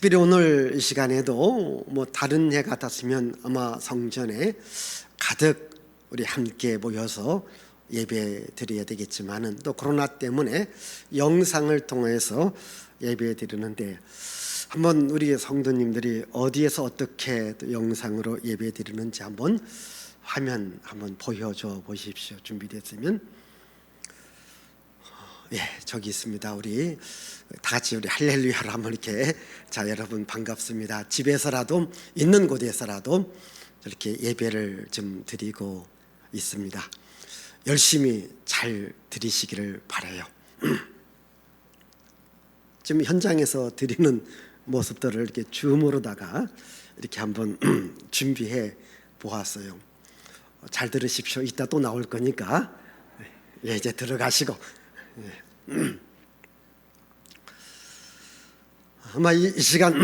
특별히 오늘 이 시간에도 다른 해 같았으면 아마 성전에 가득 우리 함께 모여서 예배 드려야 되겠지만은 또 코로나 때문에 영상을 통해서 예배 드리는데 한번 우리 성도님들이 어디에서 어떻게 또 영상으로 예배 드리는지 한번 화면 한번 보여줘 보십시오. 준비됐으면. 예, 저기 있습니다. 우리 다 같이 우리 할렐루야를 한번 이렇게. 자, 여러분 반갑습니다. 집에서라도 있는 곳에서라도 이렇게 예배를 좀 드리고 있습니다. 열심히 잘 드리시기를 바라요. 지금 현장에서 드리는 모습들을 이렇게 줌으로다가 이렇게 한번 준비해 보았어요. 잘 들으십시오. 이따 또 나올 거니까. 예, 이제 들어가시고. 아마 이 시간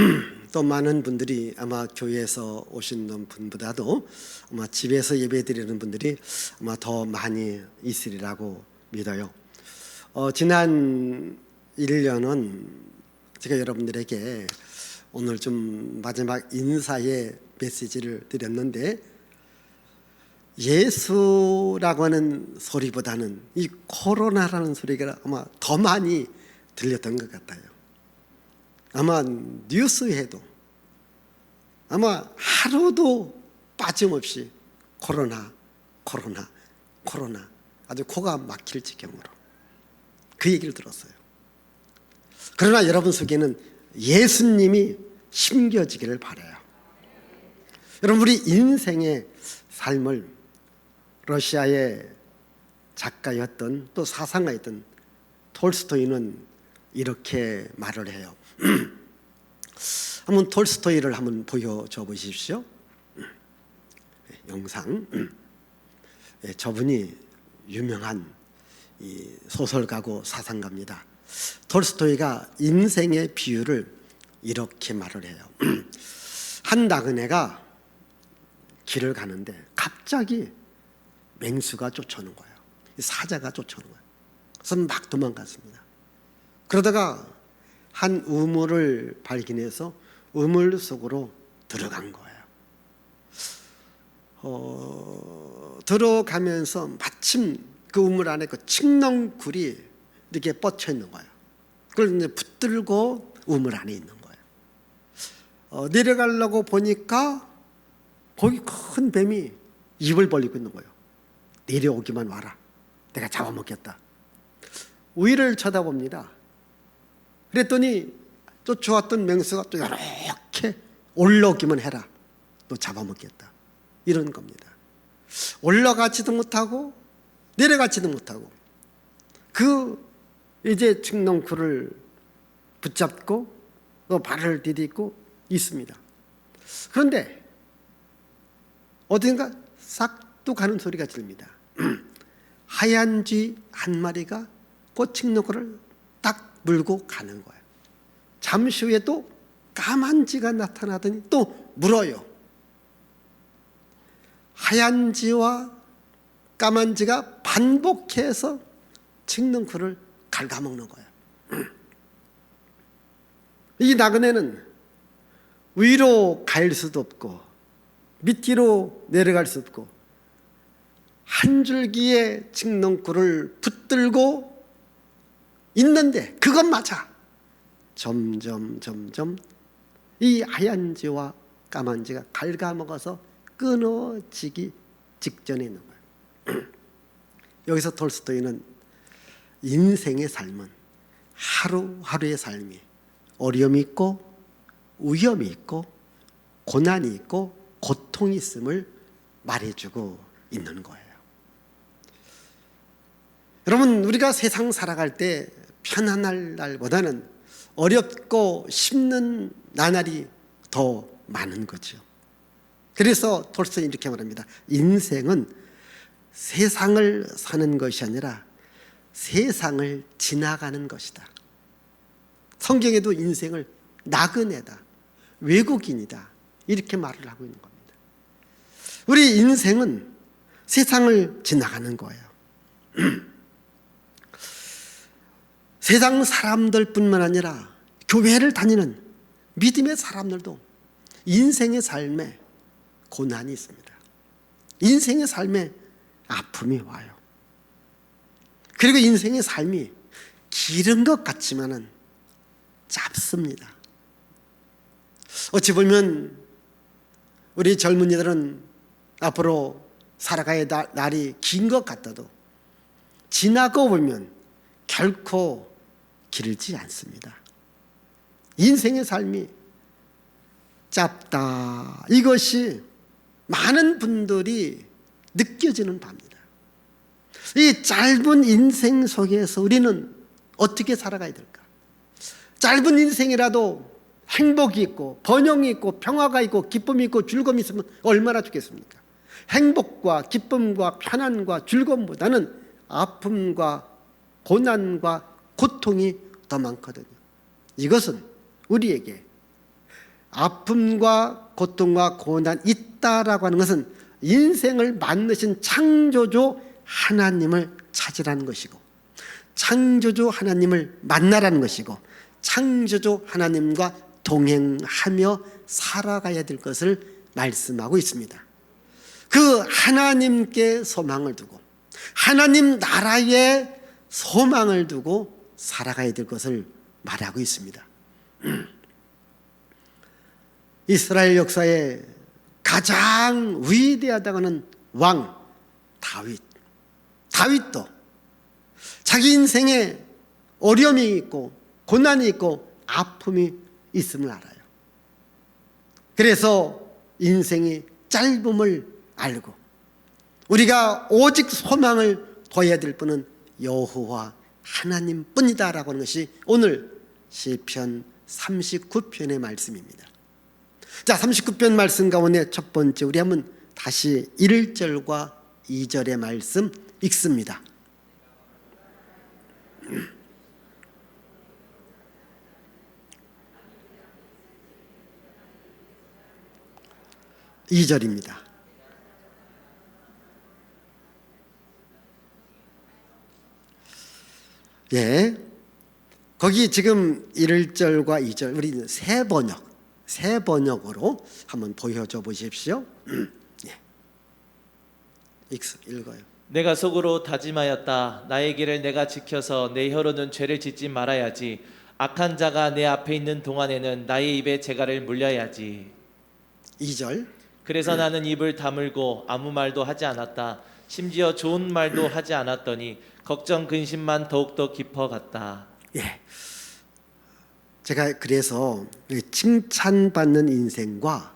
또 많은 분들이 아마 교회에서 오신 분보다도 아마 집에서 예배드리는 분들이 아마 더 많이 있으리라고 믿어요. 지난 1년은 제가 여러분들에게 오늘 좀 마지막 인사의 메시지를 드렸는데 예수라고 하는 소리보다는 이 코로나라는 소리가 아마 더 많이 들렸던 것 같아요. 아마 뉴스에도 아마 하루도 빠짐없이 코로나 아주 코가 막힐 지경으로 그 얘기를 들었어요. 그러나 여러분 속에는 예수님이 심겨지기를 바라요. 여러분, 우리 인생의 삶을 러시아의 작가였던 또 사상가였던 톨스토이는 이렇게 말을 해요. 한번 톨스토이를 한번 보여줘 보십시오. 영상. 저분이 유명한 이 소설가고 사상가입니다. 톨스토이가 인생의 비유를 이렇게 말을 해요. 한 나그네가 길을 가는데 갑자기 맹수가 쫓아오는 거예요. 사자가 쫓아오는 거예요. 그래서 막 도망갔습니다. 그러다가 한 우물을 발견해서 우물 속으로 들어간 거예요. 들어가면서 마침 그 우물 안에 그 칡넝굴이 이렇게 뻗쳐 있는 거예요. 그걸 이제 붙들고 우물 안에 있는 거예요. 내려가려고 보니까 거기 큰 뱀이 입을 벌리고 있는 거예요. 내려오기만 와라. 내가 잡아먹겠다. 위를 쳐다봅니다. 그랬더니 쫓아왔던 맹수가 또 이렇게 올라오기만 해라. 너 잡아먹겠다. 이런 겁니다. 올라가지도 못하고 내려가지도 못하고 그 이제 칡넝쿨을 붙잡고 또 발을 디디고 있습니다. 그런데 어딘가 싹둑 하는 소리가 들립니다. 하얀 쥐 한 마리가 그 칡넝쿨을 딱 물고 가는 거예요. 잠시 후에 또 까만 쥐가 나타나더니 또 물어요. 하얀 쥐와 까만 쥐가 반복해서 칡넝쿨을 갉아먹는 거예요. 이 나그네는 위로 갈 수도 없고 밑으로 내려갈 수 없고 한 줄기의 칡넝쿨을 붙들고 있는데 그것마저 점점 이 하얀 쥐와 까만 쥐가 갉아먹어서 끊어지기 직전에 있는 거예요. 여기서 톨스토이는 인생의 삶은 하루하루의 삶이 어려움이 있고 위험이 있고 고난이 있고 고통이 있음을 말해주고 있는 거예요. 여러분, 우리가 세상 살아갈 때 편안할 날보다는 어렵고 힘든 나날이 더 많은 거죠. 그래서 톨스토이는 이렇게 말합니다. 인생은 세상을 사는 것이 아니라 세상을 지나가는 것이다. 성경에도 인생을 나그네다, 외국인이다, 이렇게 말을 하고 있는 겁니다. 우리 인생은 세상을 지나가는 거예요. 세상 사람들뿐만 아니라 교회를 다니는 믿음의 사람들도 인생의 삶에 고난이 있습니다. 인생의 삶에 아픔이 와요. 그리고 인생의 삶이 길은 것 같지만은 짧습니다. 어찌 보면 우리 젊은이들은 앞으로 살아가야 날이 긴 것 같아도 지나고 보면 결코 길지 않습니다. 인생의 삶이 짧다, 이것이 많은 분들이 느껴지는 바입니다. 이 짧은 인생 속에서 우리는 어떻게 살아가야 될까? 짧은 인생이라도 행복이 있고 번영이 있고 평화가 있고 기쁨이 있고 즐거움이 있으면 얼마나 좋겠습니까? 행복과 기쁨과 편안과 즐거움보다는 아픔과 고난과 고통이 더 많거든요. 이것은 우리에게 아픔과 고통과 고난 있다라고 하는 것은 인생을 만드신 창조주 하나님을 찾으라는 것이고, 창조주 하나님을 만나라는 것이고, 창조주 하나님과 동행하며 살아가야 될 것을 말씀하고 있습니다. 그 하나님께 소망을 두고 하나님 나라에 소망을 두고 살아가야 될 것을 말하고 있습니다. 이스라엘 역사에 가장 위대하다고 하는 왕 다윗도 자기 인생에 어려움이 있고 고난이 있고 아픔이 있음을 알아요. 그래서 인생이 짧음을 알고 우리가 오직 소망을 둬야 될 분은 여호와 하나님뿐이다라고 하는 것이 오늘 시편 39편의 말씀입니다. 자, 39편 말씀 가운데 첫 번째 우리 한번 다시 1절과 2절의 말씀 읽습니다. 2절입니다. 예, 거기 지금 1절과 2절 우리 새 번역으로 한번 보여줘 보십시오. 예. 읽어요. 내가 속으로 다짐하였다. 나의 길을 내가 지켜서 내 혀로는 죄를 짓지 말아야지. 악한 자가 내 앞에 있는 동안에는 나의 입에 재갈을 물려야지. 2절. 그래서 나는 입을 다물고 아무 말도 하지 않았다. 심지어 좋은 말도 하지 않았더니 걱정 근심만 더욱더 깊어갔다. 예. 제가 그래서 칭찬받는 인생과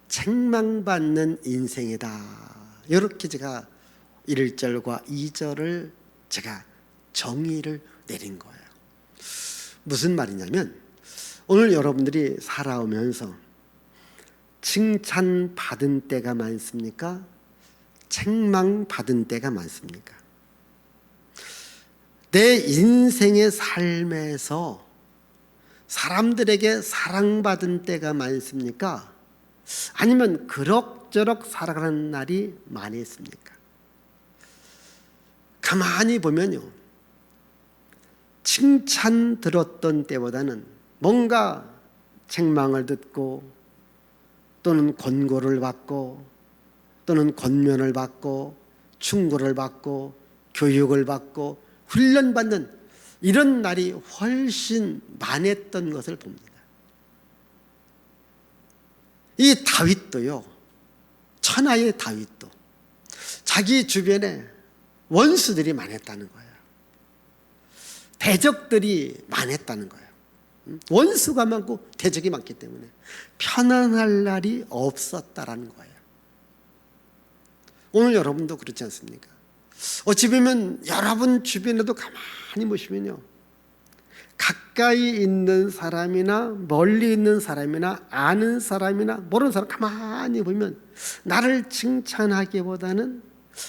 책망받는 인생이다, 이렇게 제가 1절과 2절을 제가 정의를 내린 거예요. 무슨 말이냐면 오늘 여러분들이 살아오면서 칭찬받은 때가 많습니까? 책망받은 때가 많습니까? 내 인생의 삶에서 사람들에게 사랑받은 때가 많습니까? 아니면 그럭저럭 살아가는 날이 많이 있습니까? 가만히 보면요, 칭찬 들었던 때보다는 뭔가 책망을 듣고 또는 권고를 받고 또는 권면을 받고 충고를 받고 교육을 받고 훈련받는 이런 날이 훨씬 많았던 것을 봅니다. 이 다윗도요, 천하의 다윗도 자기 주변에 원수들이 많았다는 거예요. 대적들이 많았다는 거예요. 원수가 많고 대적이 많기 때문에 편안할 날이 없었다라는 거예요. 오늘 여러분도 그렇지 않습니까? 어찌 보면 여러분 주변에도 가만히 보시면요, 가까이 있는 사람이나 멀리 있는 사람이나 아는 사람이나 모르는 사람 가만히 보면 나를 칭찬하기보다는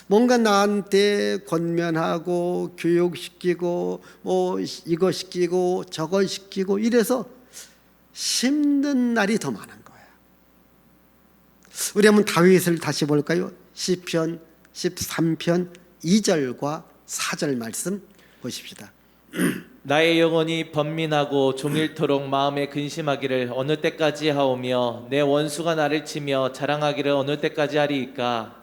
뭔가 나한테 권면하고 교육시키고 뭐 이거 시키고 저거 시키고 이래서 힘든 날이 더 많은 거예요. 우리 한번 다윗을 다시 볼까요? 시편 13편 2절과 4절 말씀 보십시다. 나의 영혼이 번민하고 종일토록 마음에 근심하기를 어느 때까지 하오며 내 원수가 나를 치며 자랑하기를 어느 때까지 하리이까.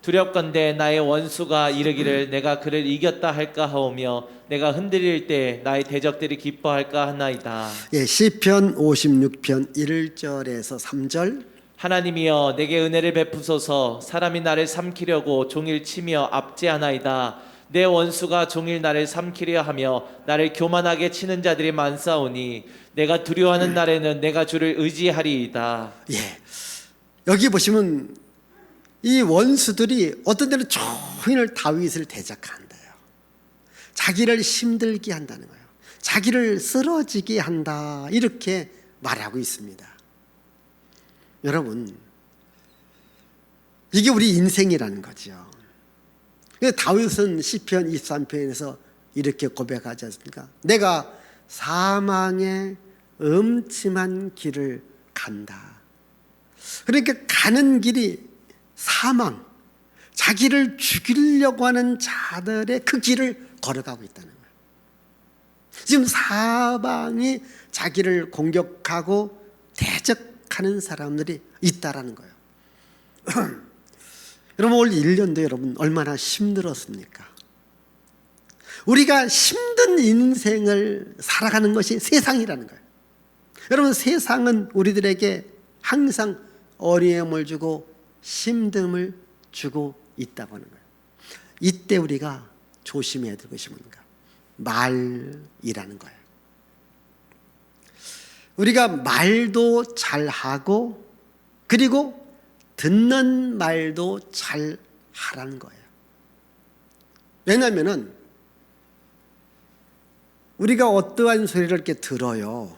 두렵건대 나의 원수가 이르기를 내가 그를 이겼다 할까 하오며 내가 흔들릴 때 나의 대적들이 기뻐할까 하나이다. 예, 시편 56편 1절에서 3절. 하나님이여 내게 은혜를 베푸소서. 사람이 나를 삼키려고 종일 치며 압제하나이다. 내 원수가 종일 나를 삼키려 하며 나를 교만하게 치는 자들이 많사오니 내가 두려워하는 날에는 내가 주를 의지하리이다. 예, 여기 보시면 이 원수들이 어떤 때는 종일 다윗을 대적한대요. 자기를 힘들게 한다는 거예요. 자기를 쓰러지게 한다, 이렇게 말하고 있습니다. 여러분, 이게 우리 인생이라는 거죠. 다윗은 시편 23편에서 이렇게 고백하지 않습니까? 내가 사망의 음침한 길을 간다. 그러니까 가는 길이 사망, 자기를 죽이려고 하는 자들의 그 길을 걸어가고 있다는 거예요. 지금 사방이 자기를 공격하고 대적하는 사람들이 있다라는 거예요. 여러분, 올 1년도 여러분 얼마나 힘들었습니까? 우리가 힘든 인생을 살아가는 것이 세상이라는 거예요. 여러분, 세상은 우리들에게 항상 어려움을 주고 힘듦을 주고 있다고 하는 거예요. 이때 우리가 조심해야 될 것이 뭔가? 말이라는 거예요. 우리가 말도 잘하고 그리고 듣는 말도 잘 하라는 거예요. 왜냐하면 우리가 어떠한 소리를 이렇게 들어요.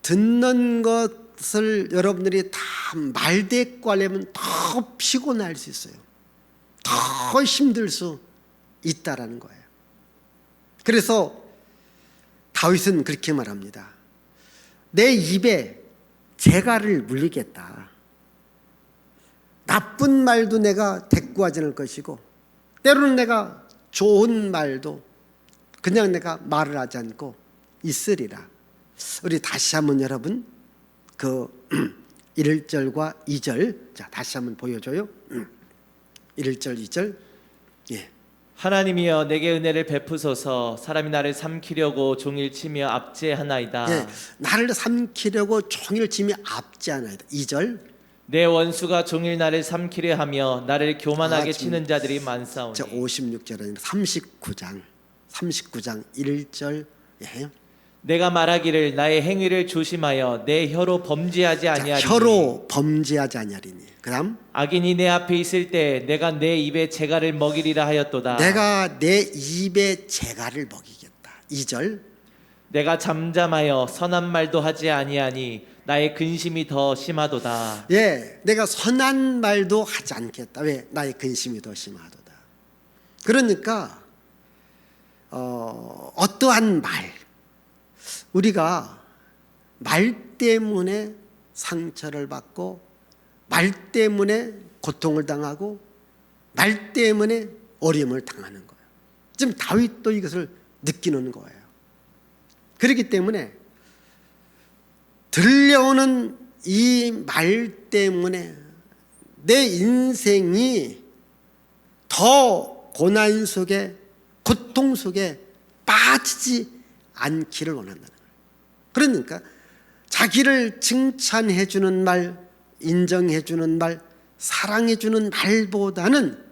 듣는 것을 여러분들이 다 말대꾸 하려면 더 피곤할 수 있어요. 더 힘들 수 있다라는 거예요. 그래서 다윗은 그렇게 말합니다. 내 입에 재갈을 물리겠다. 나쁜 말도 내가 대꾸하지 않을 것이고 때로는 내가 좋은 말도 그냥 내가 말을 하지 않고 있으리라. 우리 다시 한번 여러분 그 1절과 2절 자 다시 한번 보여줘요. 1절 2절. 예. 하나님이여 내게 은혜를 베푸소서. 사람이 나를 삼키려고 종일 치며 압제하나이다. 예. 나를 삼키려고 종일 치며 압제하나이다. 2절. 내 원수가 종일 나를 삼키려 하며 나를 교만하게 지금 치는 자들이 많사오니. 56절은 39장 1절. 예. 내가 말하기를 나의 행위를 조심하여 내 혀로 범죄하지 아니하리니. 혀로 범죄하지 아니하리니. 그다음 악인이 내 앞에 있을 때 내가 내 입에 재갈을 먹이리라 하였도다. 내가 내 입에 재갈을 먹이겠다. 2절. 내가 잠잠하여 선한 말도 하지 아니하니 나의 근심이 더 심하도다. 예, 내가 선한 말도 하지 않겠다. 왜? 나의 근심이 더 심하도다. 그러니까 어떠한 말, 우리가 말 때문에 상처를 받고 말 때문에 고통을 당하고 말 때문에 어려움을 당하는 거예요. 지금 다윗도 이것을 느끼는 거예요. 그렇기 때문에 들려오는 이 말 때문에 내 인생이 더 고난 속에 고통 속에 빠지지 않기를 원한다는 거예요. 그러니까 자기를 칭찬해 주는 말, 인정해 주는 말, 사랑해 주는 말보다는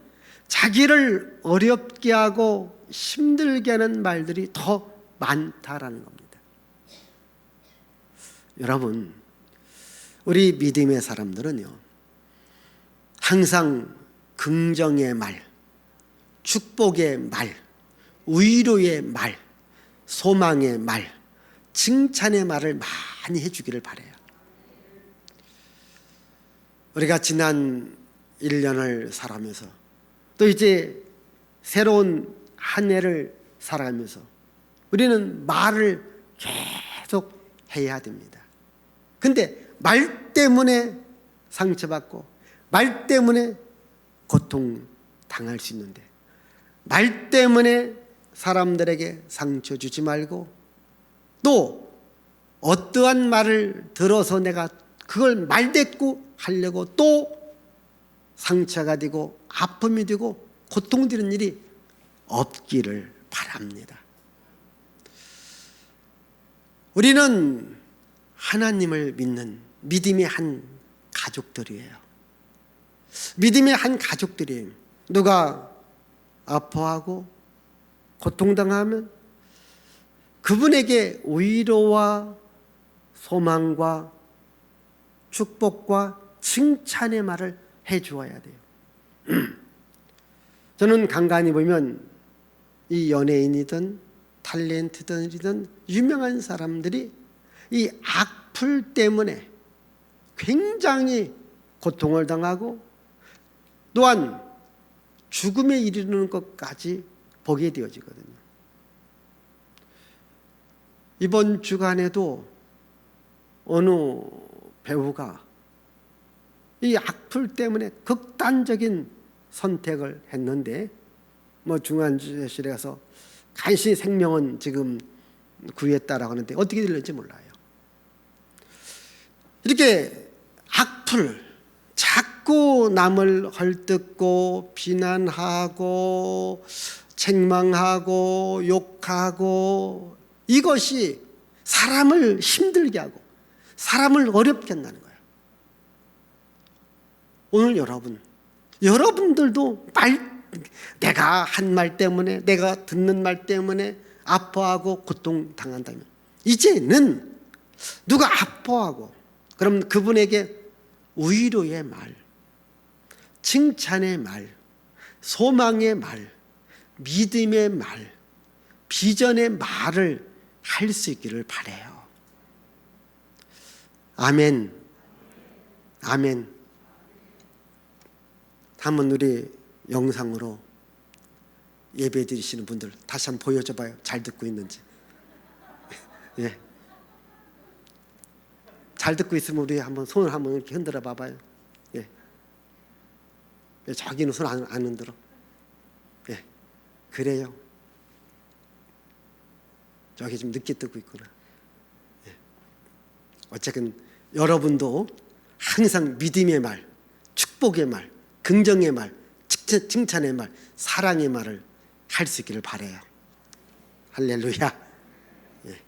자기를 어렵게 하고 힘들게 하는 말들이 더 많다라는 겁니다. 여러분, 우리 믿음의 사람들은요, 항상 긍정의 말, 축복의 말, 위로의 말, 소망의 말, 칭찬의 말을 많이 해주기를 바라요. 우리가 지난 1년을 살아가면서 또 이제 새로운 한 해를 살아가면서 우리는 말을 계속 해야 됩니다. 근데 말 때문에 상처받고 말 때문에 고통 당할 수 있는데 말 때문에 사람들에게 상처 주지 말고, 또 어떠한 말을 들어서 내가 그걸 말대꾸 하려고 또 상처가 되고 아픔이 되고 고통되는 일이 없기를 바랍니다. 우리는 하나님을 믿는 믿음의 한 가족들이에요. 믿음의 한 가족들이에요. 누가 아파하고 고통당하면 그분에게 위로와 소망과 축복과 칭찬의 말을 해주어야 돼요. 저는 간간히 보면 이 연예인이든 탤런트들이든 유명한 사람들이 이 악플 때문에 굉장히 고통을 당하고 또한 죽음에 이르는 것까지 보게 되어지거든요. 이번 주간에도 어느 배우가 이 악플 때문에 극단적인 선택을 했는데 중환자실에 가서 간신히 생명은 지금 구했다라고 하는데 어떻게 될지 몰라요. 이렇게 악플, 자꾸 남을 헐뜯고 비난하고 책망하고 욕하고, 이것이 사람을 힘들게 하고 사람을 어렵게 한다는 거예요. 오늘 여러분들도 내가 한 말 때문에, 내가 듣는 말 때문에 아파하고 고통당한다면, 이제는 누가 아파하고 그럼 그분에게 위로의 말, 칭찬의 말, 소망의 말, 믿음의 말, 비전의 말을 할 수 있기를 바라요. 아멘. 아멘. 한번 우리 영상으로 예배 드리시는 분들 다시 한번 보여줘 봐요. 잘 듣고 있는지. 예. 잘 듣고 있으면 우리 한번 손을 한번 이렇게 흔들어 봐봐요. 예. 저기는 손 안 흔들어. 예. 그래요. 저기 좀 늦게 듣고 있구나. 예. 어쨌든 여러분도 항상 믿음의 말, 축복의 말, 긍정의 말, 칭찬의 말, 사랑의 말을 할 수 있기를 바라요. 할렐루야. 예.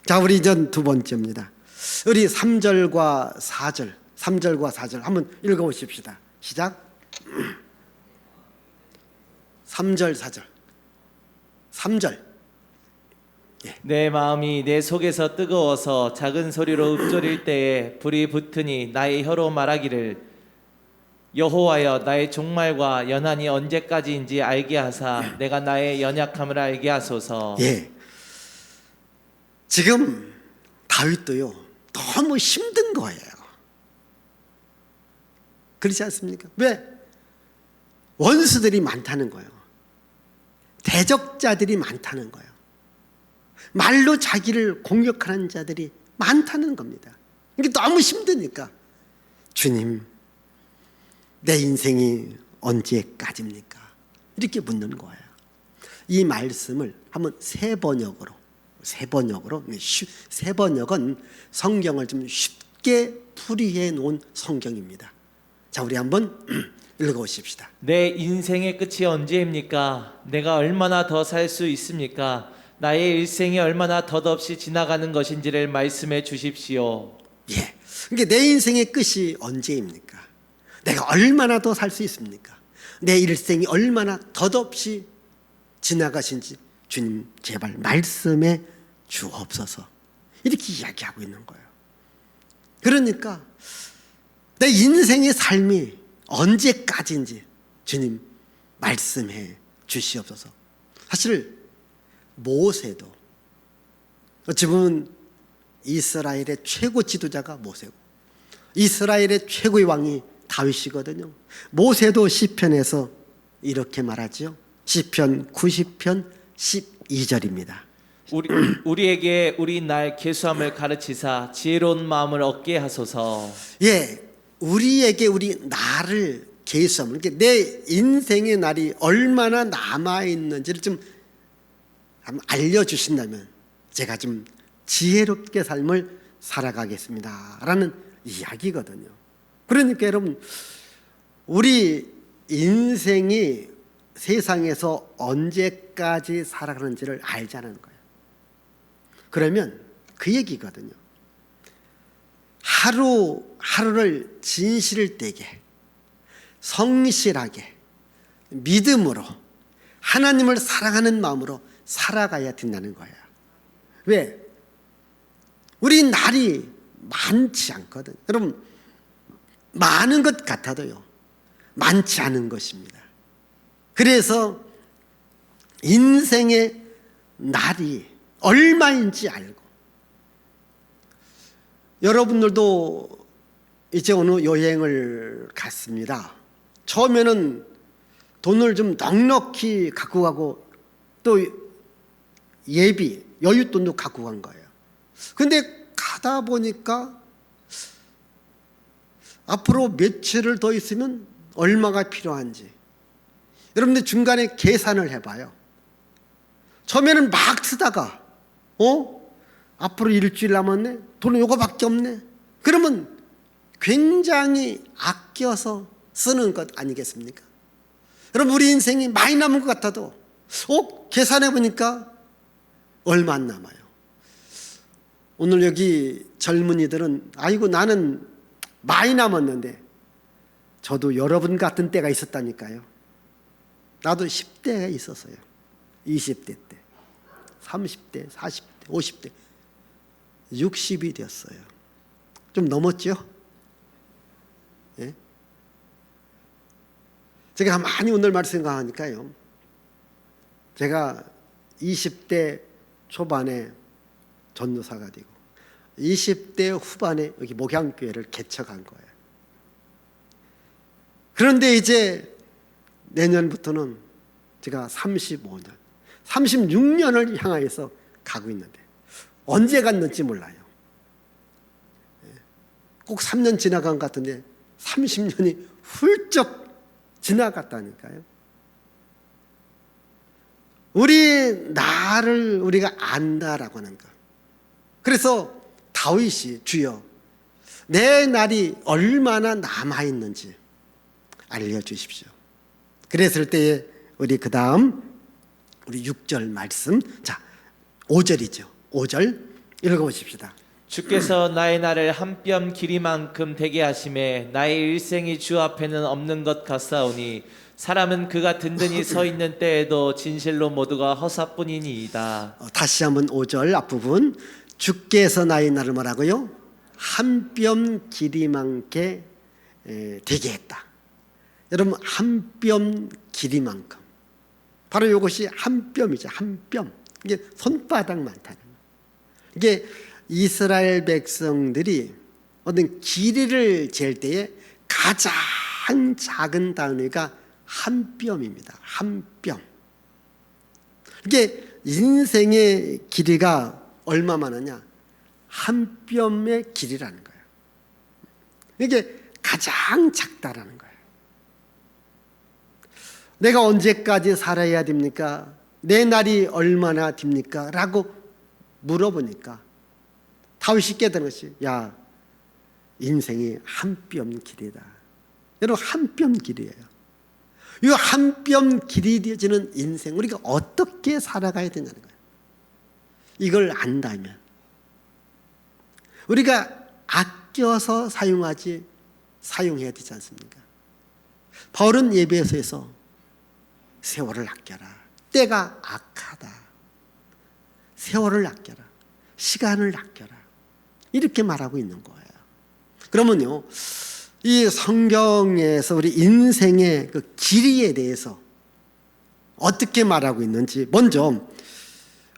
자, 우리 이제 두 번째입니다. 우리 3절과 4절 한번 읽어보십시다. 시작. 3절 4절. 3절. 내 마음이 내 속에서 뜨거워서 작은 소리로 읊조릴 때에 불이 붙으니 나의 혀로 말하기를 여호와여 나의 종말과 연한이 언제까지인지 알게 하사 내가 나의 연약함을 알게 하소서. 예. 지금 다윗도요 너무 힘든 거예요. 그렇지 않습니까? 왜? 원수들이 많다는 거예요. 대적자들이 많다는 거예요. 말로 자기를 공격하는 자들이 많다는 겁니다. 이게 너무 힘드니까 주님, 내 인생이 언제까지입니까? 이렇게 묻는 거예요. 이 말씀을 한번 세 번역은 성경을 좀 쉽게 풀이해 놓은 성경입니다. 자, 우리 한번 읽어보십시다. 내 인생의 끝이 언제입니까? 내가 얼마나 더 살 수 있습니까? 나의 일생이 얼마나 덧없이 지나가는 것인지를 말씀해 주십시오. 예, 그러니까 내 인생의 끝이 언제입니까? 내가 얼마나 더 살 수 있습니까? 내 일생이 얼마나 덧없이 지나가신지 주님 제발 말씀해 주옵소서. 이렇게 이야기하고 있는 거예요. 그러니까 내 인생의 삶이 언제까지인지 주님 말씀해 주시옵소서. 사실 모세도 어찌 보면 이스라엘의 최고 지도자가 모세고 이스라엘의 최고의 왕이 다윗이거든요. 모세도 시편에서 이렇게 말하죠. 시편 90편 12절입니다. 우리에게 우리 날 계수함을 가르치사 지혜로운 마음을 얻게 하소서. 예, 우리에게 우리 날을 계수함을, 그러니까 내 인생의 날이 얼마나 남아 있는지를 좀 한번 알려주신다면 제가 좀 지혜롭게 삶을 살아가겠습니다 라는 이야기거든요. 그러니까 여러분, 우리 인생이 세상에서 언제까지 살아가는지를 알자는 거예요. 그러면 그 얘기거든요. 하루하루를 진실되게, 성실하게, 믿음으로, 하나님을 사랑하는 마음으로 살아가야 된다는 거예요. 왜? 우리 날이 많지 않거든. 여러분, 많은 것 같아도요, 많지 않은 것입니다. 그래서 인생의 날이 얼마인지 알고, 여러분들도 이제 어느 여행을 갔습니다. 처음에는 돈을 좀 넉넉히 갖고 가고 또 예비, 여윳돈도 갖고 간 거예요. 근데 가다 보니까 앞으로 며칠을 더 있으면 얼마가 필요한지 여러분들 중간에 계산을 해봐요. 처음에는 막 쓰다가 앞으로 일주일 남았네? 돈은 요거밖에 없네? 그러면 굉장히 아껴서 쓰는 것 아니겠습니까? 여러분, 우리 인생이 많이 남은 것 같아도 계산해 보니까 얼마 안 남아요. 오늘 여기 젊은이들은 아이고 나는 많이 남았는데, 저도 여러분 같은 때가 있었다니까요. 나도 10대가 있었어요. 20대 때, 30대, 40대, 50대, 60이 되었어요. 좀 넘었죠? 예? 제가 많이 오늘 말씀 생각하니까요, 제가 20대 초반에 전도사가 되고 20대 후반에 여기 목양교회를 개척한 거예요. 그런데 이제 내년부터는 제가 35년, 36년을 향하여서 가고 있는데 언제 갔는지 몰라요. 꼭 3년 지나간 것 같은데 30년이 훌쩍 지나갔다니까요. 우리 나를 우리가 안다라고 하는 것. 그래서 다윗이 주여 내 날이 얼마나 남아있는지 알려주십시오. 그랬을 때에 우리 그 다음 우리 6절 말씀, 자 5절이죠. 5절 읽어보십시다. 주께서 나의 날을 한 뼘 길이만큼 되게 하심에 나의 일생이 주 앞에는 없는 것 같사오니 사람은 그가 든든히 서 있는 때에도 진실로 모두가 허사뿐이니이다. 다시 한번 5절 앞부분, 주께서 나의 날을 뭐라고요? 한 뼘 길이만큼 되게 했다. 여러분, 한 뼘 길이만큼, 바로 이것이 한 뼘이죠. 한 뼘. 이게 손바닥만 타는 거예요. 이게 이스라엘 백성들이 어떤 길이를 잴 때에 가장 작은 단위가 한 뼘입니다. 한 뼘. 이게 인생의 길이가 얼마 많으냐? 한 뼘의 길이라는 거예요. 이게 가장 작다라는 거예요. 내가 언제까지 살아야 됩니까? 내 날이 얼마나 됩니까? 라고 물어보니까 다윗이 깨달은 것이, 야, 인생이 한 뼘 길이다. 여러분, 한 뼘 길이에요. 이 한 뼘 길이 되어지는 인생, 우리가 어떻게 살아가야 되냐는 거예요. 이걸 안다면 우리가 아껴서 사용해야 되지 않습니까? 바울은 예배소에서 세월을 아껴라. 때가 악하다. 세월을 아껴라. 시간을 아껴라. 이렇게 말하고 있는 거예요. 그러면요, 이 성경에서 우리 인생의 그 길이에 대해서 어떻게 말하고 있는지, 먼저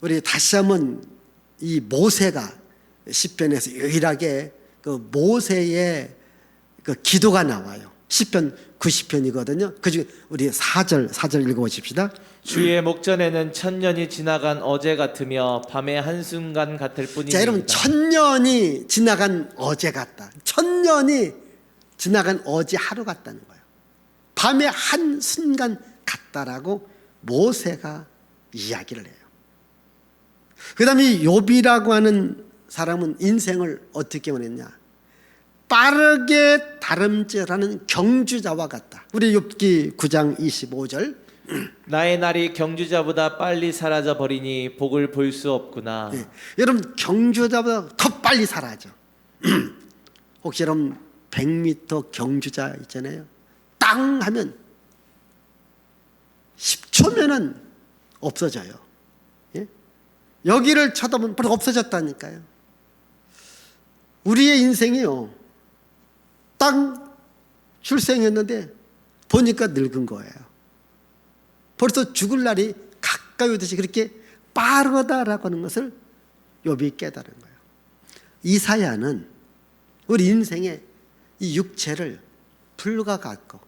우리 다시 한번 이 모세가 시편에서 유일하게 그 모세의 그 기도가 나와요. 시편 90편이거든요. 그중에 우리 4절 읽어보십시다. 주의 목전에는 천년이 지나간 어제 같으며 밤의 한순간 같을 뿐입니다. 자, 여러분, 천년이 지나간 어제 같다. 천년이 지나간 어제 하루 같다는 거예요. 밤의 한순간 같다라고 모세가 이야기를 해요. 그 다음에 욥이라고 하는 사람은 인생을 어떻게 보냈냐? 빠르게 다름질하는 경주자와 같다. 우리 욥기 9장 25절. 나의 날이 경주자보다 빨리 사라져 버리니 복을 볼 수 없구나. 네. 여러분 경주자보다 더 빨리 사라져. 혹시 여러분 100m 경주자 있잖아요. 땅 하면 10초면은 없어져요. 예? 여기를 쳐다보면 바로 없어졌다니까요. 우리의 인생이요. 땅 출생했는데 보니까 늙은 거예요. 벌써 죽을 날이 가까이 오듯이 그렇게 빠르다라고 하는 것을 욥이 깨달은 거예요. 이사야는 우리 인생의 이 육체를 풀과 같고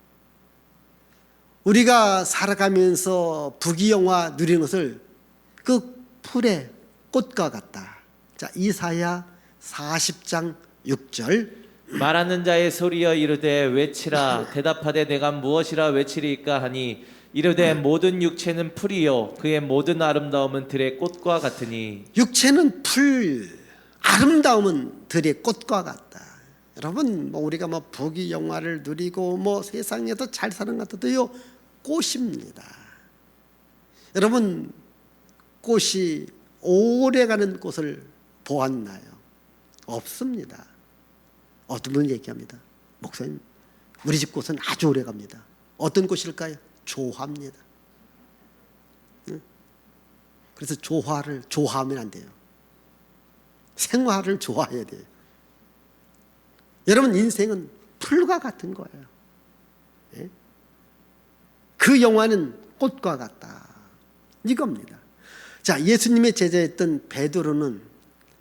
우리가 살아가면서 부귀영화 누리는 것을 그 풀의 꽃과 같다. 자, 이사야 40장 6절. 말하는 자의 소리여 이르되 외치라. 대답하되 내가 무엇이라 외치리까 하니 이르되 모든 육체는 풀이요 그의 모든 아름다움은 들의 꽃과 같으니. 육체는 풀, 아름다움은 들의 꽃과 같다. 여러분, 뭐 우리가 뭐 부귀영화를 누리고 뭐 세상에도 잘 사는 것 같아도요, 꽃입니다. 여러분, 꽃이 오래가는 꽃을 보았나요? 없습니다. 어떤 분은 얘기합니다. 목사님, 우리 집 꽃은 아주 오래 갑니다. 어떤 꽃일까요? 조화입니다. 그래서 조화를 조화하면 안 돼요. 생화를 좋아해야 돼요. 여러분, 인생은 풀과 같은 거예요. 예? 그 영화는 꽃과 같다. 이겁니다. 자, 예수님의 제자였던 베드로는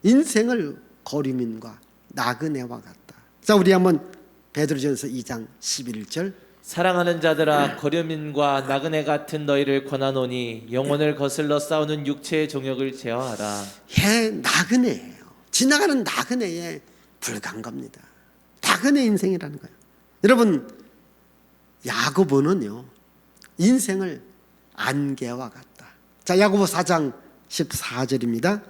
인생을 거류민과 나그네와 같다. 자, 우리 한번 베드로전서 2장 11절. 사랑하는 자들아 거류민과 나그네 같은 너희를 권하노니 영혼을 거슬러 싸우는 육체의 종욕을 제어하라. 예, 나그네예요. 지나가는 나그네에 불과한 겁니다. 나그네 인생이라는 거예요. 여러분, 야고보는요 인생을 안개와 같다. 자, 야고보 4장 14절입니다.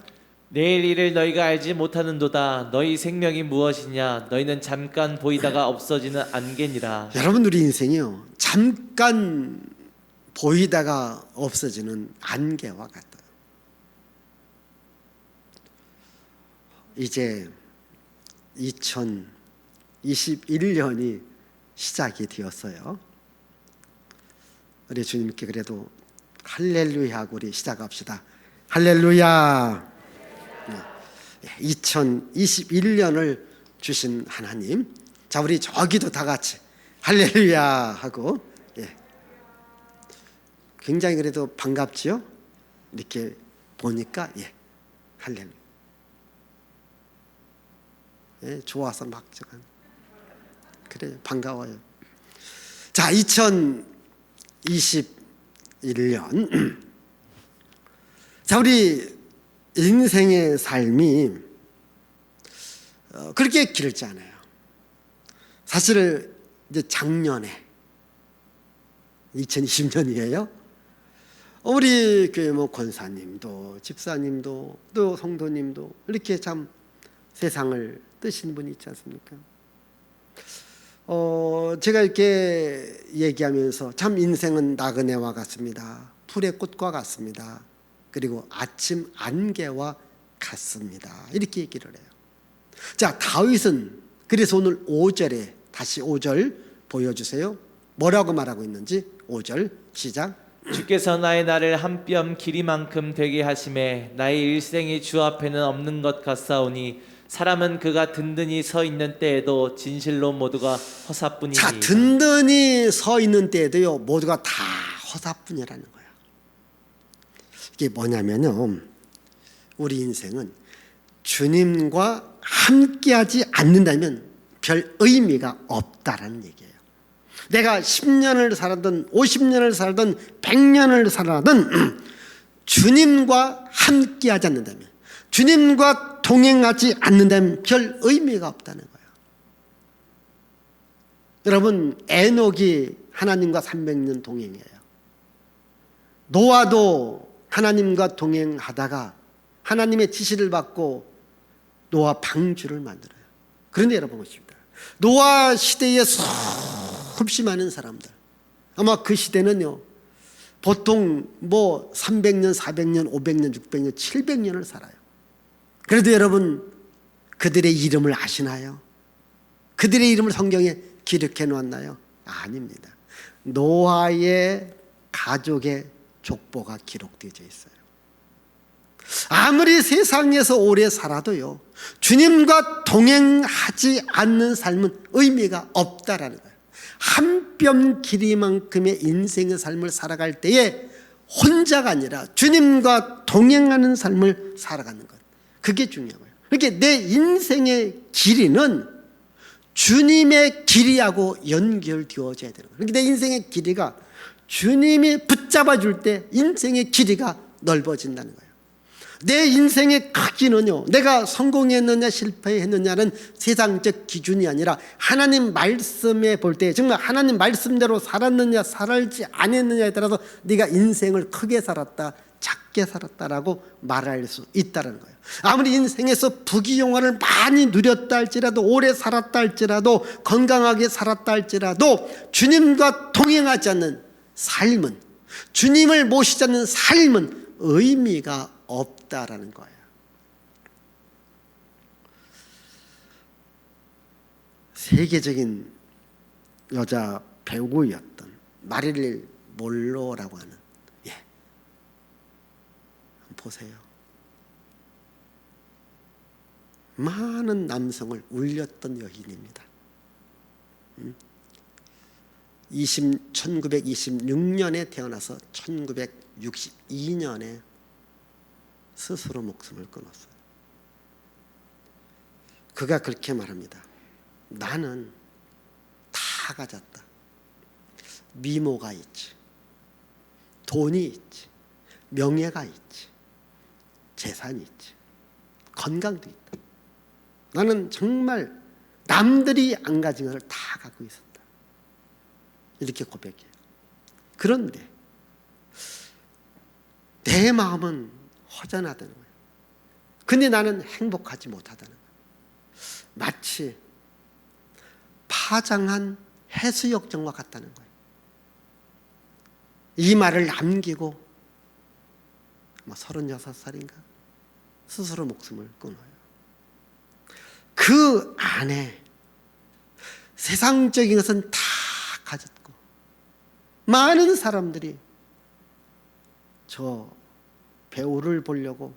내일 일을 너희가 알지 못하는도다. 너희 생명이 무엇이냐? 너희는 잠깐 보이다가 없어지는 안개니라. 여러분, 우리 인생이요 잠깐 보이다가 없어지는 안개와 같다. 이제 2021년이 시작이 되었어요. 우리 주님께 그래도 할렐루야 하고 우리 시작합시다. 할렐루야. 2021년을 주신 하나님. 자, 우리 저기도 다 같이 할렐루야 하고, 예. 굉장히 그래도 반갑지요? 이렇게 보니까, 예, 할렐루야. 예, 좋아서 막 저간 그래 반가워요. 자, 2021년. 자, 우리 인생의 삶이 그렇게 길지 않아요. 사실 이제 작년에 2020년이에요. 우리 교회 뭐 권사님도 집사님도 또 성도님도 이렇게 참 세상을 뜨신 분이 있지 않습니까? 제가 이렇게 얘기하면서 참 인생은 나그네와 같습니다. 풀의 꽃과 같습니다. 그리고 아침 안개와 같습니다. 이렇게 얘기를 해요. 자, 다윗은 그래서 오늘 5절에 다시 5절 보여주세요. 뭐라고 말하고 있는지 5절 시작. 주께서 나의 날을 한 뼘 길이만큼 되게 하심에 나의 일생이 주 앞에는 없는 것 같사오니 사람은 그가 든든히 서 있는 때에도 진실로 모두가 허사뿐이니. 자, 든든히 서 있는 때에도요 모두가 다 허사뿐이라는 거예요. 이게 뭐냐면요, 우리 인생은 주님과 함께하지 않는다면 별 의미가 없다라는 얘기예요. 내가 10년을 살았든 50년을 살든 100년을 살아든 주님과 함께하지 않는다면, 주님과 동행하지 않는다면 별 의미가 없다는 거예요. 여러분, 에녹이 하나님과 300년 동행해요. 노아도 하나님과 동행하다가 하나님의 지시를 받고 노아 방주를 만들어요. 그런데 여러분 보십니다. 노아 시대에 수없이 많은 사람들, 아마 그 시대는요 보통 뭐 300년, 400년, 500년, 600년, 700년을 살아요. 그래도 여러분 그들의 이름을 아시나요? 그들의 이름을 성경에 기록해 놓았나요? 아닙니다. 노아의 가족의 족보가 기록되어 있어요. 아무리 세상에서 오래 살아도요 주님과 동행하지 않는 삶은 의미가 없다라는 거예요. 한 뼘 길이만큼의 인생의 삶을 살아갈 때에 혼자가 아니라 주님과 동행하는 삶을 살아가는 것, 그게 중요한 거예요. 그러니까 내 인생의 길이는 주님의 길이하고 연결되어져야 되는 거예요. 그러니까 내 인생의 길이가 주님이 붙잡아줄 때 인생의 길이가 넓어진다는 거예요. 내 인생의 크기는요 내가 성공했느냐 실패했느냐는 세상적 기준이 아니라 하나님 말씀에 볼 때 정말 하나님 말씀대로 살았느냐 살지 않았느냐에 따라서 네가 인생을 크게 살았다 작게 살았다라고 말할 수 있다는 거예요. 아무리 인생에서 부귀영화를 많이 누렸다 할지라도, 오래 살았다 할지라도, 건강하게 살았다 할지라도 주님과 동행하지 않는 삶은, 주님을 모시지 않는 삶은 의미가 없다라는 거예요. 세계적인 여자 배우였던 마릴린 몰로라고 하는, 보세요. 많은 남성을 울렸던 여인입니다. 1926년에 태어나서 1962년에 스스로 목숨을 끊었어요. 그가 그렇게 말합니다. 나는 다 가졌다. 미모가 있지, 돈이 있지, 명예가 있지, 재산이 있지, 건강도 있다. 나는 정말 남들이 안 가진 것을 다 갖고 있었다. 이렇게 고백해요. 그런데 내 마음은 허전하다는 거예요. 근데 나는 행복하지 못하다는 거예요. 마치 파장한 해수욕장과 같다는 거예요. 이 말을 남기고 36살인가 스스로 목숨을 끊어요. 그 안에 세상적인 것은 다 가졌고 많은 사람들이 저 배우를 보려고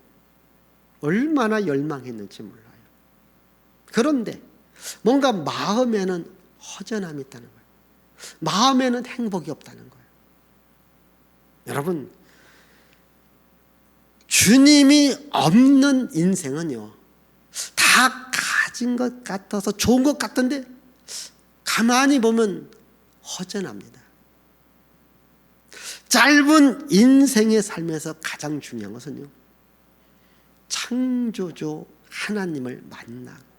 얼마나 열망했는지 몰라요. 그런데 뭔가 마음에는 허전함이 있다는 거예요. 마음에는 행복이 없다는 거예요. 여러분, 주님이 없는 인생은요 다 가진 것 같아서 좋은 것 같은데 가만히 보면 허전합니다. 짧은 인생의 삶에서 가장 중요한 것은요 창조주 하나님을 만나고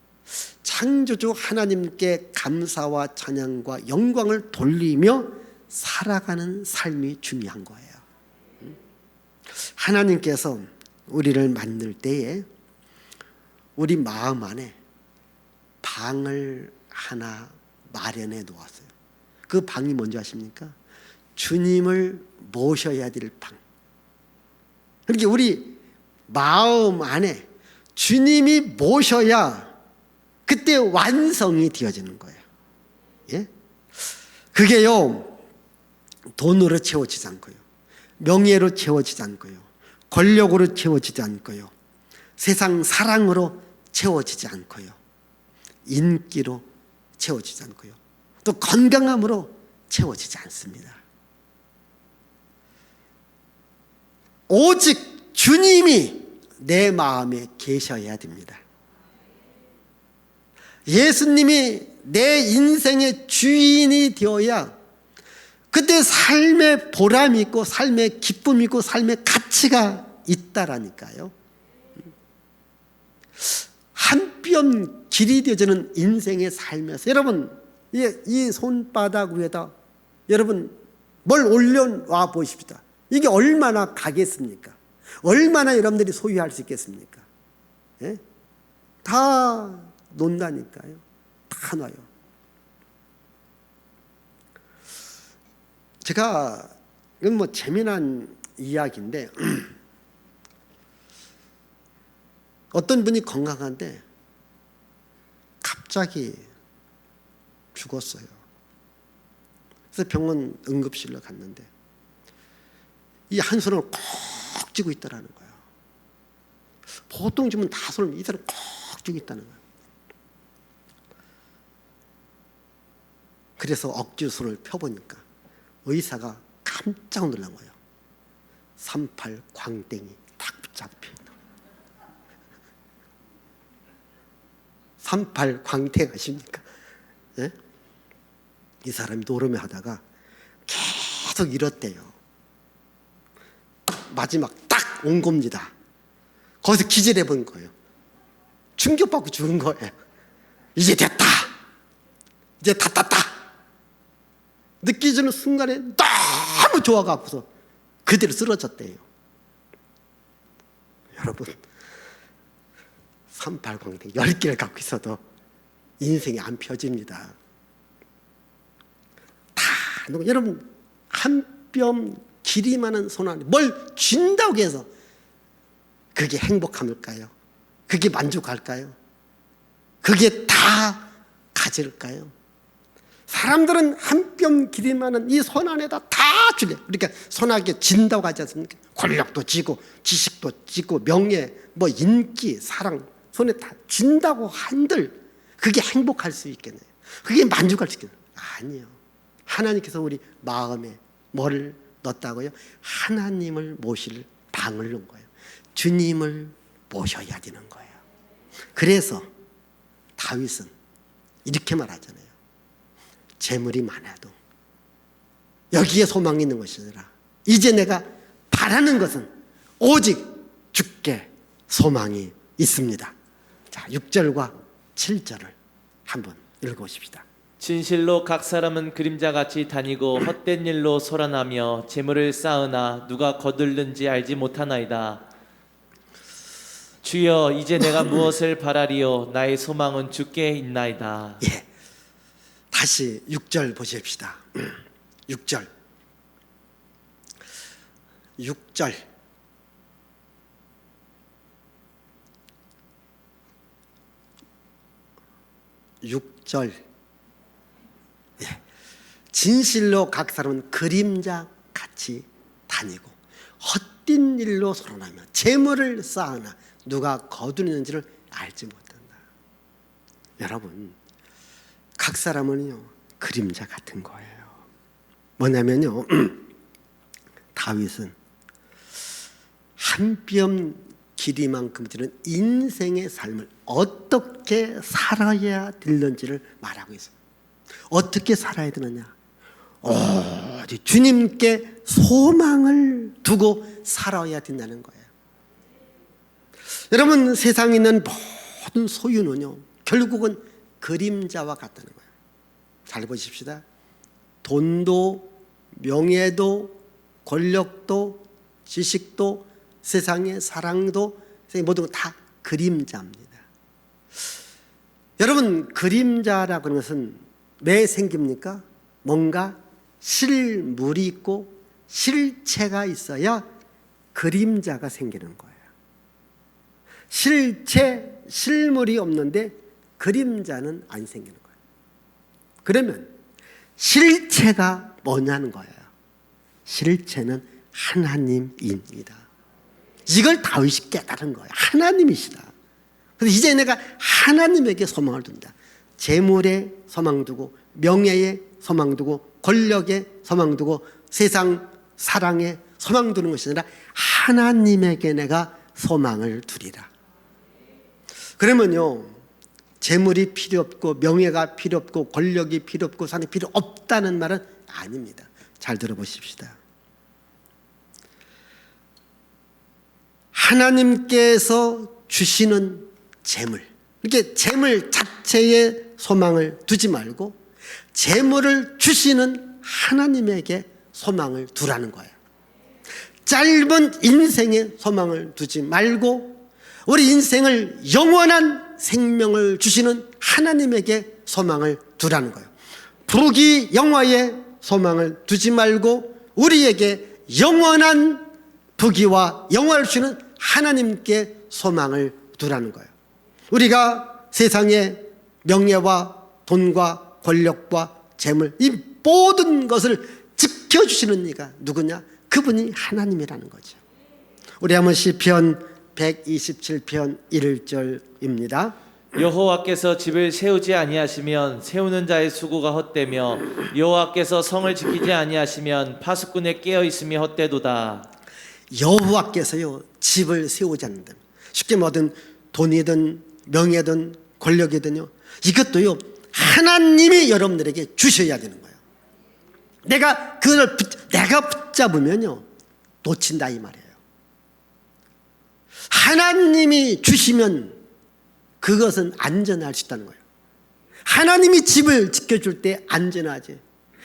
창조주 하나님께 감사와 찬양과 영광을 돌리며 살아가는 삶이 중요한 거예요. 하나님께서 우리를 만들 때에 우리 마음 안에 방을 하나 마련해 놓았어요. 그 방이 뭔지 아십니까? 주님을 모셔야 될 방. 그렇게 우리 마음 안에 주님이 모셔야 그때 완성이 되어지는 거예요. 예? 그게요 돈으로 채워지지 않고요, 명예로 채워지지 않고요, 권력으로 채워지지 않고요, 세상 사랑으로 채워지지 않고요, 인기로 채워지지 않고요, 또 건강함으로 채워지지 않습니다. 오직 주님이 내 마음에 계셔야 됩니다. 예수님이 내 인생의 주인이 되어야 그때 삶의 보람이 있고 삶의 기쁨이 있고 삶의 가치가 있다라니까요. 한 뼘 길이 되어지는 인생의 삶에서 여러분 이 손바닥 위에다 여러분 뭘 올려놔 보십시다. 이게 얼마나 가겠습니까? 얼마나 여러분들이 소유할 수 있겠습니까? 예? 다 논다니까요. 다 놔요. 제가 이건 뭐 재미난 이야기인데 어떤 분이 건강한데 갑자기 죽었어요. 그래서 병원 응급실로 갔는데 이 한 손을 꼭 쥐고 있다라는 거예요. 보통 쥐면 다 손을, 이 손을 꼭 쥐고 있다는 거예요. 그래서 억지로 손을 펴보니까 의사가 깜짝 놀란 거예요. 38 광땡이 딱 잡혀 있다. 38 광땡 아십니까? 예? 이 사람이 노름에 하다가 계속 이렇대요. 마지막 딱 온 겁니다. 거기서 기절해 본 거예요. 충격받고 죽은 거예요. 이제 됐다. 이제 다 땄다. 느끼지는 순간에 너무 좋아갖고서 그대로 쓰러졌대요. 여러분, 38광땡 10개를 갖고 있어도 인생이 안 펴집니다. 다 여러분, 한 뼘 길이 많은 손 안에 뭘 쥔다고 해서 그게 행복함일까요? 그게 만족할까요? 그게 다 가질까요? 사람들은 한 뼘 길이 많은 이 손 안에다 다 주려. 그러니까 손안에 진다고 하지 않습니까? 권력도 지고 지식도 지고 명예, 뭐 인기, 사랑 손에 다 진다고 한들 그게 행복할 수 있겠네요. 그게 만족할 수 있겠네요. 아니요. 하나님께서 우리 마음에 뭐를 넣었다고요? 하나님을 모실 방을 넣은 거예요. 주님을 모셔야 되는 거예요. 그래서 다윗은 이렇게 말하잖아요. 재물이 많아도 여기에 소망이 있는 것이 아니라 이제 내가 바라는 것은 오직 주께 소망이 있습니다. 자, 6절과 7절을 한번 읽어보십시다. 진실로 각 사람은 그림자같이 다니고 헛된 일로 소란하며 재물을 쌓으나 누가 거둘는지 알지 못하나이다. 주여, 이제 내가 무엇을 바라리요? 나의 소망은 주께 있나이다. 예, 다시 6절 보십시다. 6절 6절 예. 진실로 각 사람은 그림자 같이 다니고 헛된 일로 소란하며 재물을 쌓으나 누가 거두는지를 알지 못한다. 여러분, 각 사람은요 그림자 같은 거예요. 뭐냐면요 다윗은 한 뼘 길이만큼 되는 인생의 삶을 어떻게 살아야 되는지를 말하고 있어요. 어떻게 살아야 되느냐? 주님께 소망을 두고 살아야 된다는 거예요. 여러분, 세상에 있는 모든 소유는요 결국은 그림자와 같다는 거예요. 잘 보십시다. 돈도 명예도 권력도 지식도 세상의 사랑도 모든 다 그림자입니다. 여러분, 그림자라고 하는 것은 왜 생깁니까? 뭔가 실물이 있고 실체가 있어야 그림자가 생기는 거예요. 실물이 없는데 그림자는 안 생기는 거예요. 그러면 실체가 뭐냐는 거예요. 실체는 하나님입니다. 이걸 다윗이 깨달은 거예요. 하나님이시다. 그래서 이제 내가 하나님에게 소망을 둔다. 재물에 소망 두고 명예에 소망 두고 권력에 소망 두고 세상 사랑에 소망 두는 것이 아니라 하나님에게 내가 소망을 두리라. 그러면요 재물이 필요 없고 명예가 필요 없고 권력이 필요 없고 사랑이 필요 없다는 말은 아닙니다. 잘 들어보십시다. 하나님께서 주시는 재물, 이렇게 재물 자체에 소망을 두지 말고 재물을 주시는 하나님에게 소망을 두라는 거예요. 짧은 인생에 소망을 두지 말고 우리 인생을 영원한 생명을 주시는 하나님에게 소망을 두라는 거예요. 부귀 영화에 소망을 두지 말고 우리에게 영원한 부귀와 영화를 주시는 하나님께 소망을 두라는 거예요. 우리가 세상의 명예와 돈과 권력과 재물, 이 모든 것을 지켜주시는 이가 누구냐? 그분이 하나님이라는 거죠. 우리 한번 시편 127편 1절입니다. 여호와께서 집을 세우지 아니하시면 세우는 자의 수고가 헛되며 여호와께서 성을 지키지 아니하시면 파수꾼의 깨어 있음이 헛되도다. 여호와께서요 집을 세우지 않는다. 쉽게 말하든 돈이든 명예든 권력이든요, 이것도요 하나님이 여러분들에게 주셔야 되는 거예요. 내가 그걸 내가 붙잡으면요 놓친다 이 말이에요. 하나님이 주시면 그것은 안전할 수 있다는 거예요. 하나님이 집을 지켜줄 때 안전하지,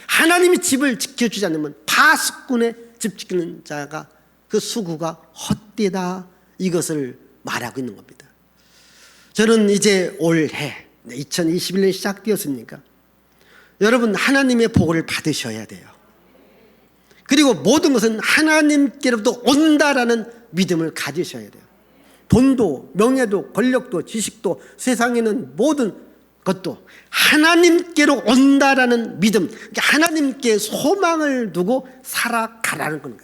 하나님이 집을 지켜주지 않으면 파수꾼의 집 지키는 자가 그 수고가 헛되다, 이것을 말하고 있는 겁니다. 저는 이제 올해 2021년이 시작되었으니까 여러분 하나님의 복을 받으셔야 돼요. 그리고 모든 것은 하나님께로부터 온다라는 믿음을 가지셔야 돼요. 돈도 명예도 권력도 지식도 세상에는 모든 것도 하나님께로 온다라는 믿음, 그러니까 하나님께 소망을 두고 살아가라는 겁니다.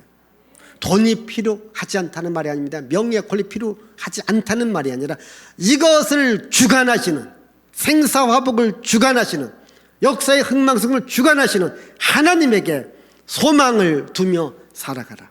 돈이 필요하지 않다는 말이 아닙니다. 명예 권리 필요하지 않다는 말이 아니라 이것을 주관하시는, 생사화복을 주관하시는, 역사의 흥망성을 주관하시는 하나님에게 소망을 두며 살아가라.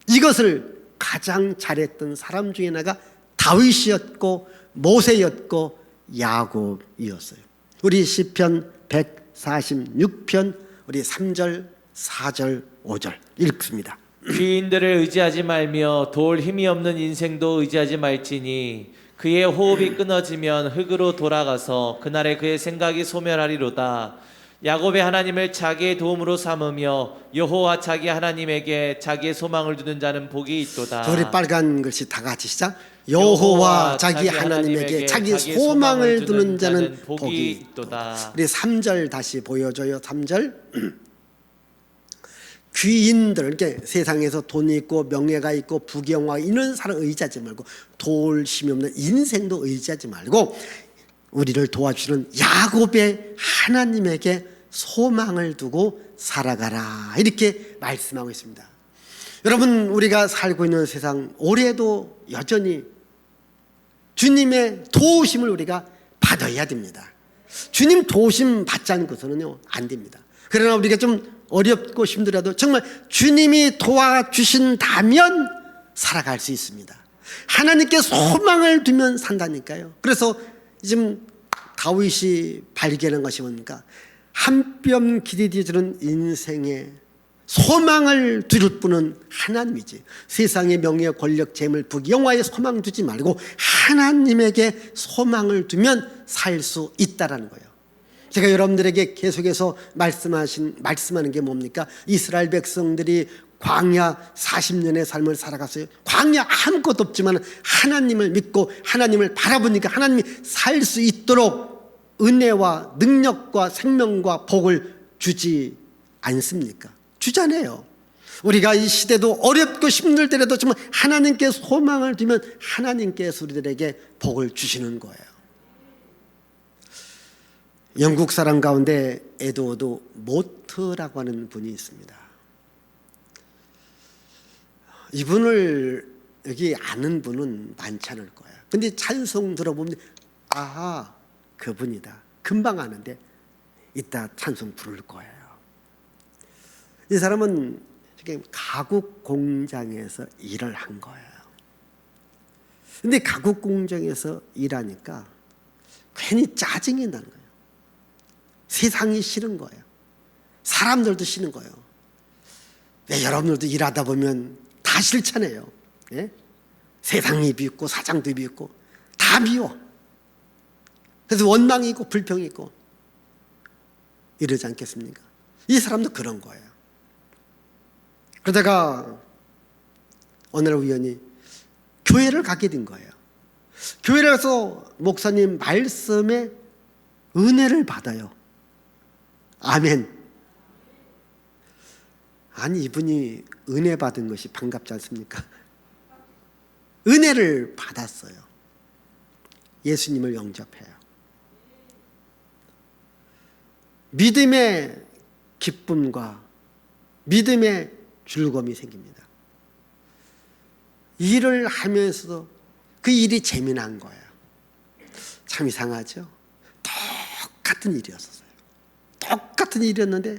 이것을 가장 잘했던 사람 중에 하나가 다윗이었고 모세였고 야곱이었어요. 우리 시편 146편 우리 3절 4절 5절 읽습니다. 귀인들을 의지하지 말며 돌 힘이 없는 인생도 의지하지 말지니 그의 호흡이 끊어지면 흙으로 돌아가서 그날에 그의 생각이 소멸하리로다. 야곱의 하나님을 자기의 도움으로 삼으며 여호와 자기 하나님에게 자기의 소망을 두는 자는 복이 있도다. 우리 빨간 글씨 다 같이 시작. 여호와 자기 하나님에게 자기 소망을 두는 자는 복이 있도다. 우리 3절 다시 보여줘요. 3절. 귀인들, 이렇게 세상에서 돈이 있고 명예가 있고 부귀영화 이런 사람 의지하지 말고 돌 힘이 없는 인생도 의지하지 말고 우리를 도와주시는 야곱의 하나님에게 소망을 두고 살아가라, 이렇게 말씀하고 있습니다. 여러분, 우리가 살고 있는 세상 올해도 여전히 주님의 도우심을 우리가 받아야 됩니다. 주님 도우심 받지 않고서는요 안 됩니다. 그러나 우리가 좀 어렵고 힘들어도 정말 주님이 도와주신다면 살아갈 수 있습니다. 하나님께 소망을 두면 산다니까요. 그래서 지금 다윗이 발견한 것이 뭡니까? 한 뼘 길이 주는 인생에 소망을 두를 분은 하나님이지, 세상의 명예 권력 재물 부귀 영화에 소망 두지 말고 하나님에게 소망을 두면 살 수 있다라는 거예요. 제가 여러분들에게 계속해서 말씀하는 게 뭡니까? 이스라엘 백성들이 광야 40년의 삶을 살아갔어요. 광야 아무것도 없지만 하나님을 믿고 하나님을 바라보니까 하나님이 살 수 있도록 은혜와 능력과 생명과 복을 주지 않습니까? 주잖아요. 우리가 이 시대도 어렵고 힘들 때라도 정말 하나님께 소망을 두면 하나님께서 우리들에게 복을 주시는 거예요. 영국 사람 가운데 에드워드 모트라고 하는 분이 있습니다. 이분을 여기 아는 분은 많지 않을 거예요. 근데 찬송 들어보면 아, 그분이다. 금방 아는데 이따 찬송 부를 거예요. 이 사람은 가국 공장에서 일을 한 거예요. 근데 가국 공장에서 일하니까 괜히 짜증이 나는 거예요. 세상이 싫은 거예요. 사람들도 싫은 거예요. 왜 여러분들도 일하다 보면 다 싫잖아요. 예? 세상이 비웃고 사장도 비웃고 다 미워. 그래서 원망이 있고 불평이 있고 이러지 않겠습니까? 이 사람도 그런 거예요. 그러다가 어느 날 우연히 교회를 가게 된 거예요. 교회를 가서 목사님 말씀에 은혜를 받아요. 아멘. 아니, 이분이 은혜 받은 것이 반갑지 않습니까? 은혜를 받았어요. 예수님을 영접해요. 믿음의 기쁨과 믿음의 즐거움이 생깁니다. 일을 하면서도 그 일이 재미난 거예요. 참 이상하죠? 똑같은 일이었어요. 똑같은 일이었는데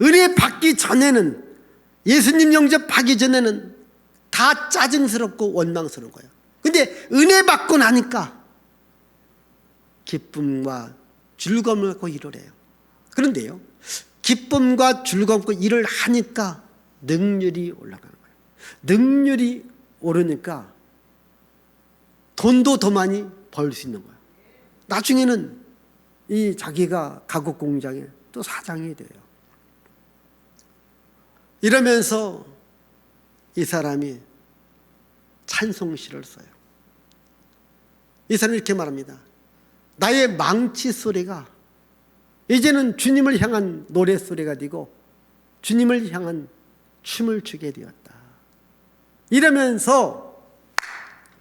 은혜 받기 전에는, 예수님 영접하기 전에는 다 짜증스럽고 원망스러운 거예요. 근데 은혜 받고 나니까 기쁨과 즐거움을 갖고 일을 해요. 그런데요, 기쁨과 즐거움과 일을 하니까 능률이 올라가는 거예요. 능률이 오르니까 돈도 더 많이 벌 수 있는 거예요. 나중에는 이 자기가 가구 공장에 또 사장이 돼요. 이러면서 이 사람이 찬송시를 써요. 이 사람이 이렇게 말합니다. 나의 망치 소리가 이제는 주님을 향한 노래소리가 되고 주님을 향한 춤을 추게 되었다. 이러면서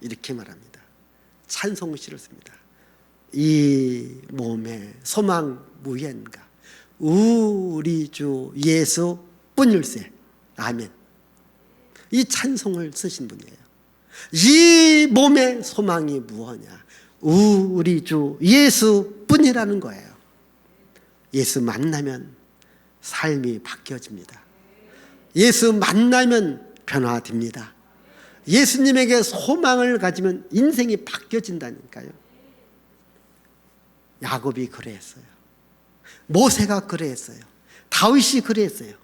이렇게 말합니다. 찬송시를 씁니다. 이 몸에 소망 무현가 우리 주 예수 뿐일세. 아멘. 이 찬송을 쓰신 분이에요. 이 몸의 소망이 무엇이냐? 우리 주 예수 뿐이라는 거예요. 예수 만나면 삶이 바뀌어집니다. 예수 만나면 변화됩니다. 예수님에게 소망을 가지면 인생이 바뀌어진다니까요. 야곱이 그랬어요. 모세가 그랬어요. 다윗이 그랬어요.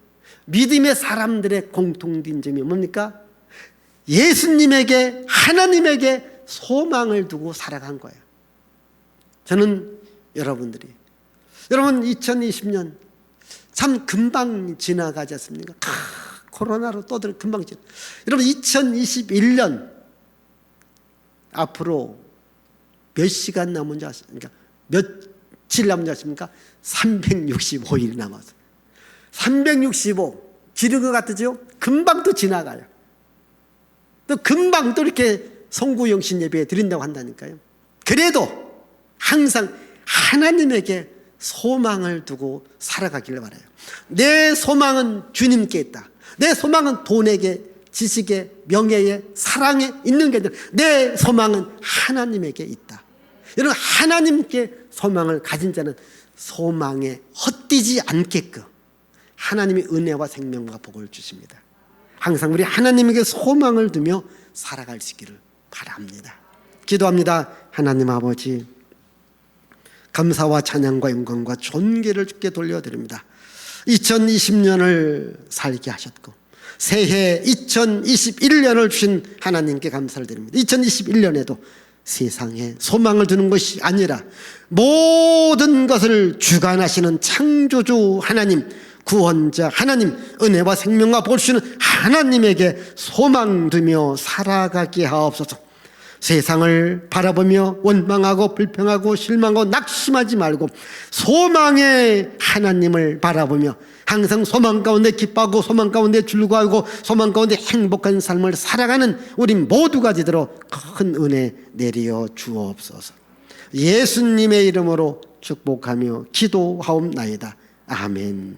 믿음의 사람들의 공통된 점이 뭡니까? 예수님에게, 하나님에게 소망을 두고 살아간 거예요. 저는 여러분 2020년 참 금방 지나가지 않습니까? 코로나로 떠들 금방 지나. 여러분 2021년 앞으로 몇 시간 남은 줄 아십니까? 며칠 남은 줄 아십니까? 365일 남았어요. 365 지른 것 같으죠? 금방 또 지나가요. 또 금방 또 이렇게 성구영신 예배 드린다고 한다니까요. 그래도 항상 하나님에게 소망을 두고 살아가기를 바라요. 내 소망은 주님께 있다. 내 소망은 돈에게, 지식에, 명예에, 사랑에 있는 게 아니라 내 소망은 하나님에게 있다. 여러분, 하나님께 소망을 가진 자는 소망에 헛되지 않게끔 하나님이 은혜와 생명과 복을 주십니다. 항상 우리 하나님에게 소망을 두며 살아갈 수 있기를 바랍니다. 기도합니다. 하나님 아버지, 감사와 찬양과 영광과 존귀를 주께 돌려드립니다. 2020년을 살게 하셨고 새해 2021년을 주신 하나님께 감사를 드립니다. 2021년에도 세상에 소망을 두는 것이 아니라 모든 것을 주관하시는 창조주 하나님, 구원자 하나님, 은혜와 생명과 복을 주시는 하나님에게 소망 두며 살아가게 하옵소서. 세상을 바라보며 원망하고 불평하고 실망하고 낙심하지 말고 소망의 하나님을 바라보며 항상 소망 가운데 기뻐하고 소망 가운데 즐거워하고 소망 가운데 행복한 삶을 살아가는 우리 모두가 되도록 큰 은혜 내려 주옵소서. 예수님의 이름으로 축복하며 기도하옵나이다. 아멘.